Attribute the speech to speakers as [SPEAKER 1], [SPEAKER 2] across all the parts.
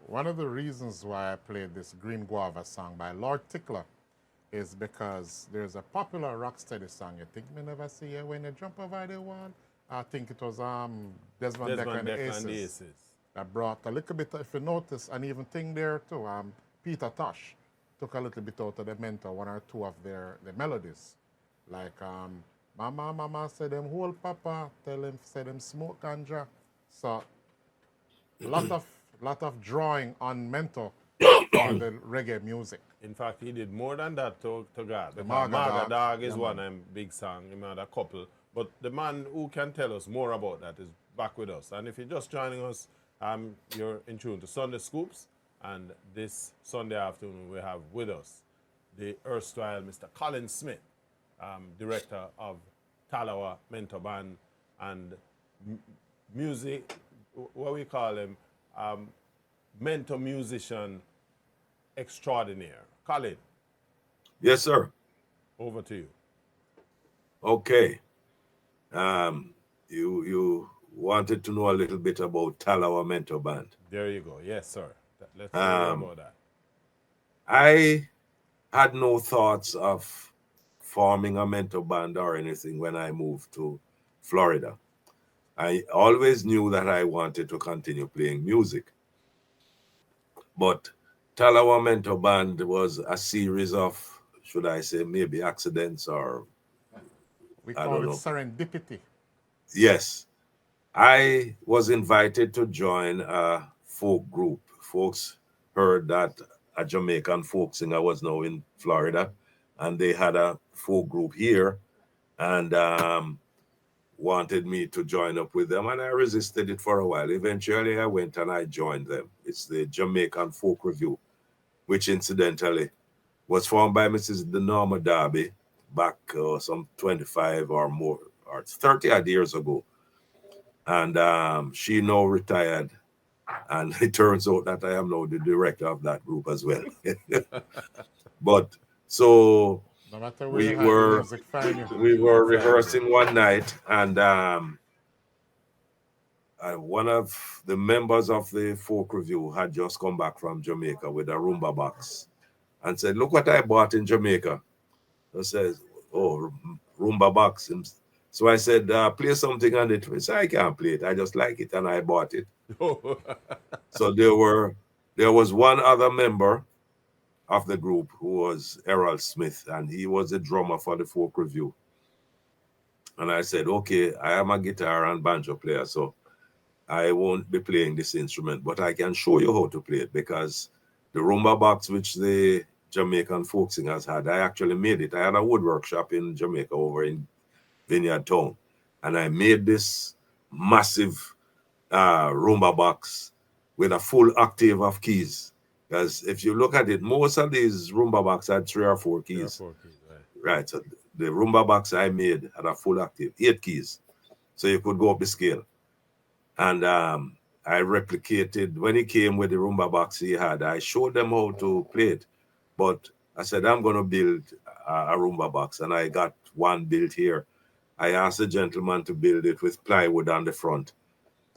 [SPEAKER 1] one of the reasons why I played this Green Guava song by Lord Tickler is because there's a popular rocksteady song. You think me never see you when you jump over the wall? I think it was Desmond Decker
[SPEAKER 2] Desmond
[SPEAKER 1] and the
[SPEAKER 2] Decker and the
[SPEAKER 1] Aces
[SPEAKER 2] Aces.
[SPEAKER 1] that brought a little bit, if you notice, and even thing there too. Peter Tosh took a little bit out of the Mentor, one or two of the melodies, like Mama Mama said them whole Papa, tell him say them smoke ganja. So lot of drawing on Mentor for the reggae music.
[SPEAKER 2] In fact, he did more than that to God.
[SPEAKER 1] The
[SPEAKER 2] Because
[SPEAKER 1] Marga
[SPEAKER 2] Marga
[SPEAKER 1] Dog,
[SPEAKER 2] Dog
[SPEAKER 1] yeah
[SPEAKER 2] is one
[SPEAKER 1] man.
[SPEAKER 2] of them big song. He had a couple. But the man who can tell us more about that is back with us. And if you're just joining us, you're in tune to Sunday Scoops. And this Sunday afternoon, we have with us the erstwhile Mr. Colin Smith, director of Tallawah Mento Band and music, what we call him, mentor musician extraordinaire. Colin,
[SPEAKER 3] Yes, sir.
[SPEAKER 2] over to you.
[SPEAKER 3] Okay. You wanted to know a little bit about Tallawah Mento Band.
[SPEAKER 2] There you go. Yes, sir. Let's hear
[SPEAKER 3] Um,
[SPEAKER 2] about that.
[SPEAKER 3] I had no thoughts of forming a mentor band or anything when I moved to Florida. I always knew that I wanted to continue playing music, but Tallawah Mento Band was a series of, should I say, maybe accidents or
[SPEAKER 1] We
[SPEAKER 3] I
[SPEAKER 1] call
[SPEAKER 3] don't
[SPEAKER 1] it
[SPEAKER 3] know.
[SPEAKER 1] serendipity.
[SPEAKER 3] Yes, I was invited to join a folk group. Folks heard that a Jamaican folk singer was now in Florida, and they had a folk group here, and wanted me to join up with them, and I resisted it for a while. Eventually, I went and I joined them. It's the Jamaican Folk Review, which incidentally was formed by Mrs. Denoma Darby back some 25 or more, or 30 odd years ago. And she now retired. And it turns out that I am now the director of that group as well. But so
[SPEAKER 1] No matter where you
[SPEAKER 3] we
[SPEAKER 1] hide, the
[SPEAKER 3] were
[SPEAKER 1] music find you.
[SPEAKER 3] we were
[SPEAKER 2] Find you.
[SPEAKER 3] rehearsing one night, and one of the members of the folk review had just come back from Jamaica with a Roomba box and said, "Look what I bought in Jamaica." I says, "Oh, Roomba box." So I said, "Play something on it." He said, "I can't play it. I just like it, and I bought it." So there was one other member of the group who was Errol Smith, and he was a drummer for the folk review. And I said, "Okay, I am a guitar and banjo player, so I won't be playing this instrument, but I can show you how to play it because the Roomba box, which the Jamaican folk singers had, I actually made it. I had a wood workshop in Jamaica over in Vineyard Town, and I made this massive Roomba box with a full octave of keys. Because if you look at it, most of these Roomba box had 3 or 4
[SPEAKER 2] There are
[SPEAKER 3] keys.
[SPEAKER 2] 4 keys, right?
[SPEAKER 3] Right. So the Roomba box I made had a full octave, 8 keys. So you could go up the scale. And I replicated when he came with the Roomba box he had. I showed them how to play it, but I said I'm going to build a Roomba box, and I got one built here. I asked the gentleman to build it with plywood on the front,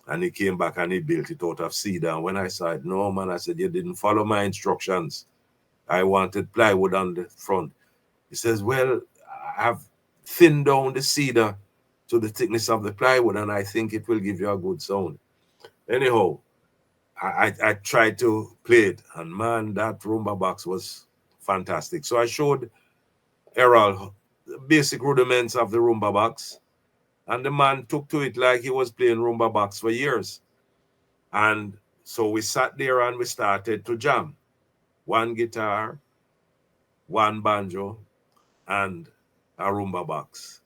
[SPEAKER 3] and he came back and he built it out of cedar. And when I said, "No, man," I said, "you didn't follow my instructions. I wanted plywood on the front." He says, "Well, I've thinned down the cedar to the thickness of the plywood, and I think it will give you a good sound." Anyhow, I tried to play it, and man, that Roomba box was fantastic. So I showed Errol the basic rudiments of the Roomba box, and the man took to it like he was playing Roomba box for years. And so we sat there and we started to jam. One guitar, one banjo, and a Roomba box.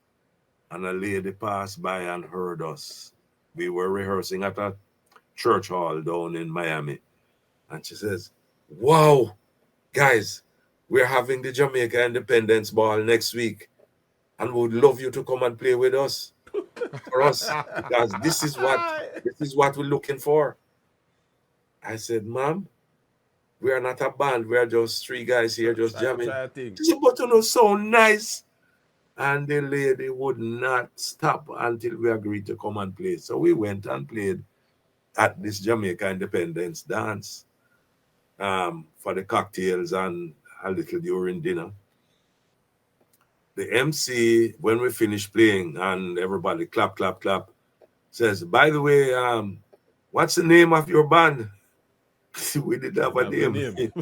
[SPEAKER 3] And a lady passed by and heard us. We were rehearsing at a church hall down in Miami. And she says, "Wow, guys, we're having the Jamaica Independence Ball next week, and we would love you to come and play with us for us because this is what we're looking for." I said, "Ma'am, we are not a band. We are just 3 guys here just jamming."
[SPEAKER 2] Try a thing.
[SPEAKER 3] She said, "But you know, so nice." And the lady would not stop until we agreed to come and play. So we went and played at this Jamaica Independence dance. for the cocktails and a little during dinner. The MC, when we finish playing and everybody clap, clap, clap, says, by the way, what's the name of your band? We didn't have a
[SPEAKER 2] Have the
[SPEAKER 3] name.
[SPEAKER 2] name.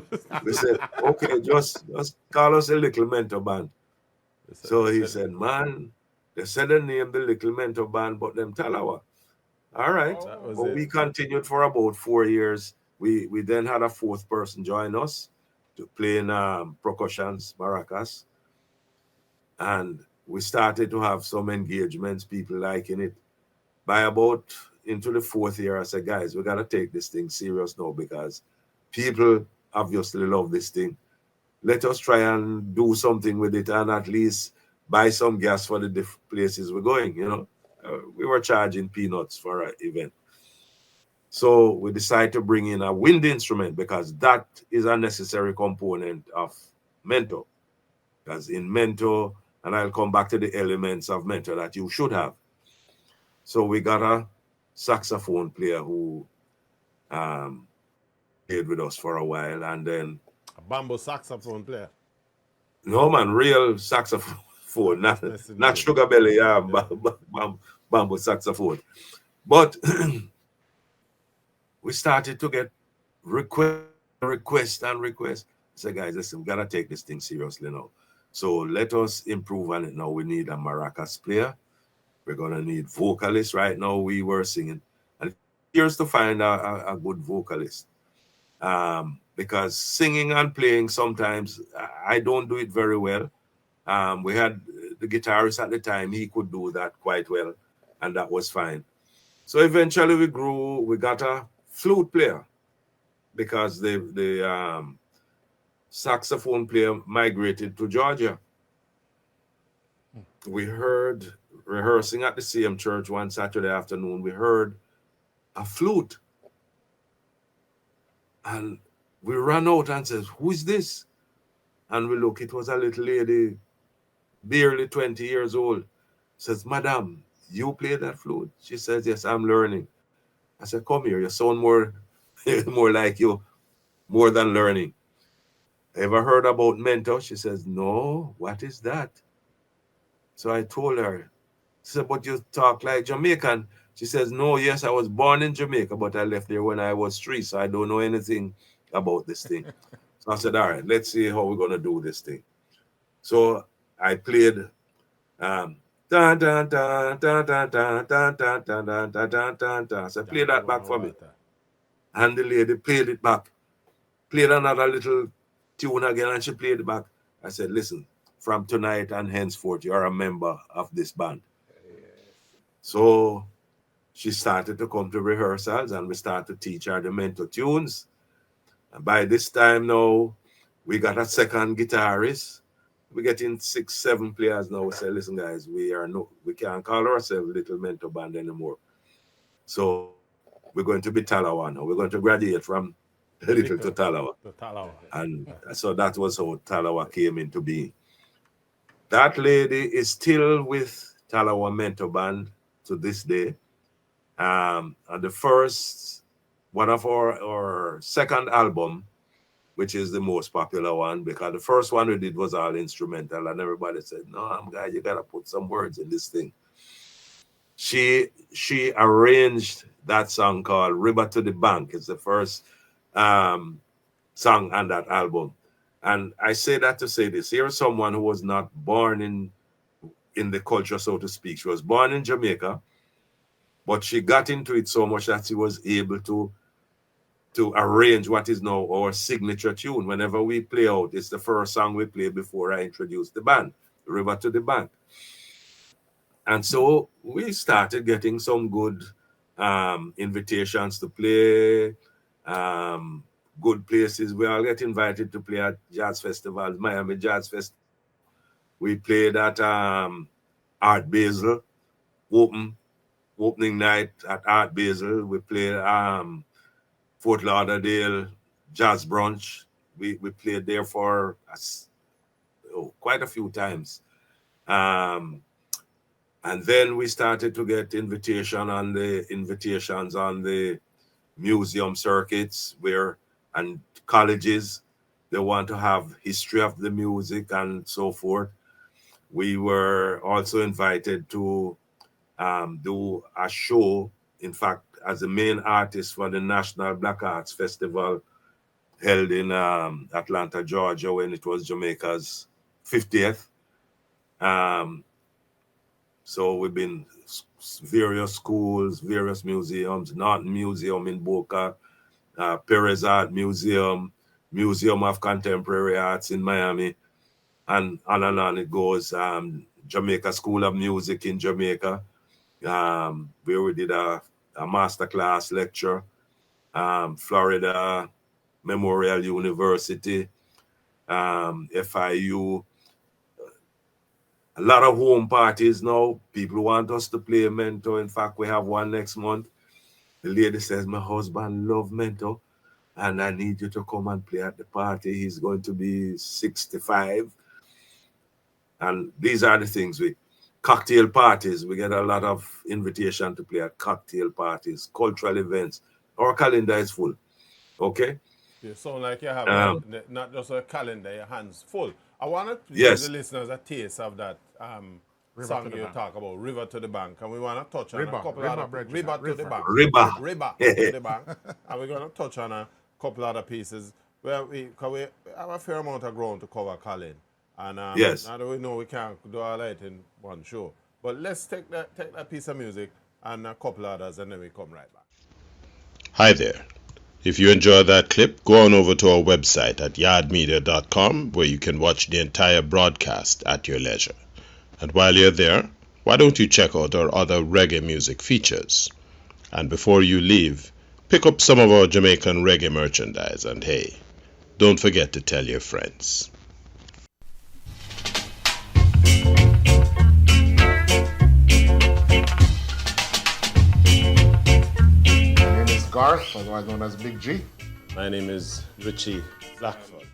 [SPEAKER 3] We said, okay, just call us a Little Mento Band. So he said, man, they said the name, the Little Mento Band, but them Tallawah. All right.
[SPEAKER 2] That was
[SPEAKER 3] But
[SPEAKER 2] it.
[SPEAKER 3] we continued for about 4 years. We then had a fourth person join us to play in percussions, maracas. And we started to have some engagements, people liking it. By about into the fourth year, I said, guys, we got to take this thing serious now because people obviously love this thing. Let us try and do something with it and at least buy some gas for the different places we're going, you know. We were charging peanuts for an event. So we decided to bring in a wind instrument because that is a necessary component of Mento. Because in Mento, and I'll come back to the elements of Mento that you should have. So we got a saxophone player who played with us for a while, and then
[SPEAKER 2] A bamboo saxophone player.
[SPEAKER 3] no man, real saxophone, not
[SPEAKER 2] With it.
[SPEAKER 3] sugar belly,
[SPEAKER 2] Yeah.
[SPEAKER 3] bamboo saxophone. But we started to get request. I said, guys, listen, we gotta take this thing seriously now. So let us improve on it now. We need a maracas player. We're gonna need vocalists. Right now, we were singing, and here's to find a good vocalist. Because singing and playing sometimes I don't do it very well. We had the guitarist at the time; he could do that quite well, and that was fine. So eventually, we grew. We got a flute player because the saxophone player migrated to Georgia. We heard rehearsing at the same church one Saturday afternoon. We heard a flute, and we ran out and said, "Who is this?" And we look. It was a little lady, barely 20 years old. Says, "Madam, you play that flute?" She says, "Yes, I'm learning." I said, "Come here. You sound more more like you, more than learning. Ever heard about Mento?" She says, "No, what is that?" So I told her. She said, "But you talk like Jamaican." She says, "No, yes, I was born in Jamaica, but I left there when I was 3, so I don't know anything about this thing." So I said, "All right, let's see how we're gonna do this thing." So I played dun dun dun dun dun dun dun dun dun dun dun dun dun dun. So play that back for me. And the lady played it back, played another little tune again, and she played it back. I said, "Listen, from tonight and henceforth, you're a member of this band." So she started to come to rehearsals and we started to teach her the Mento tunes. And by this time now, we got a second guitarist. We're getting 6, 7 players now. We say, "Listen, guys, we can't call ourselves Little Mento Band anymore. So we're going to be Tallawah now. We're going to graduate from Little to Tallawah."
[SPEAKER 2] The Tallawah.
[SPEAKER 3] And so that was how Tallawah came into being. That lady is still with Tallawah Mento Band to this day. And the first one of our second album, which is the most popular one, because the first one we did was all instrumental, and everybody said, "No, I'm guy, you gotta put some words in this thing." She arranged that song called "River to the Bank." It's the first song on that album. And I say that to say this: here's someone who was not born in the culture, so to speak. She was born in Jamaica, but she got into it so much that she was able to arrange what is now our signature tune. Whenever we play out, it's the first song we play before I introduce the band, "River to the Bank." And so we started getting some good invitations to play, good places. We all get invited to play at jazz festivals, Miami Jazz Festival. We played at Art Basel, opening night at Art Basel. We played Fort Lauderdale Jazz Brunch. We played there for quite a few times. And then we started to get invitations on the museum circuits, where and colleges. They want to have history of the music and so forth. We were also invited to do a show, in fact, as the main artist for the National Black Arts Festival held in Atlanta, Georgia, when it was Jamaica's 50th. So we've been various schools, various museums, Norton Museum in Boca, Perez Art Museum, Museum of Contemporary Arts in Miami, and on it goes. Jamaica School of Music in Jamaica, where we did a masterclass lecture. Florida Memorial University, FIU. A lot of home parties now. People want us to play Mento. In fact, we have one next month. The lady says, my husband loves Mento, and I need you to come and play at the party. He's going to be 65. And these are the things cocktail parties. We get a lot of invitation to play at cocktail parties, cultural events. Our calendar is full. Okay?
[SPEAKER 2] You sound like you have not just a calendar, your hands full. I want to give the listeners a taste of that song you talk about, River to the Bank. And we want to touch on a couple of River to the Bank.
[SPEAKER 3] River
[SPEAKER 2] to the Bank. And we're going to touch on a couple other pieces where we have a fair amount of ground to cover, Colin. And
[SPEAKER 3] yes.
[SPEAKER 2] Now that we know we can't do all that in one show. But let's take that piece of music and a couple others, and then we come right back.
[SPEAKER 4] Hi there. If you enjoyed that clip, go on over to our website at yardmedia.com, where you can watch the entire broadcast at your leisure. And while you're there, why don't you check out our other reggae music features? And before you leave, pick up some of our Jamaican reggae merchandise, and hey, don't forget to tell your friends.
[SPEAKER 1] Garth, otherwise known as Big G.
[SPEAKER 2] My name is Richie Blackford.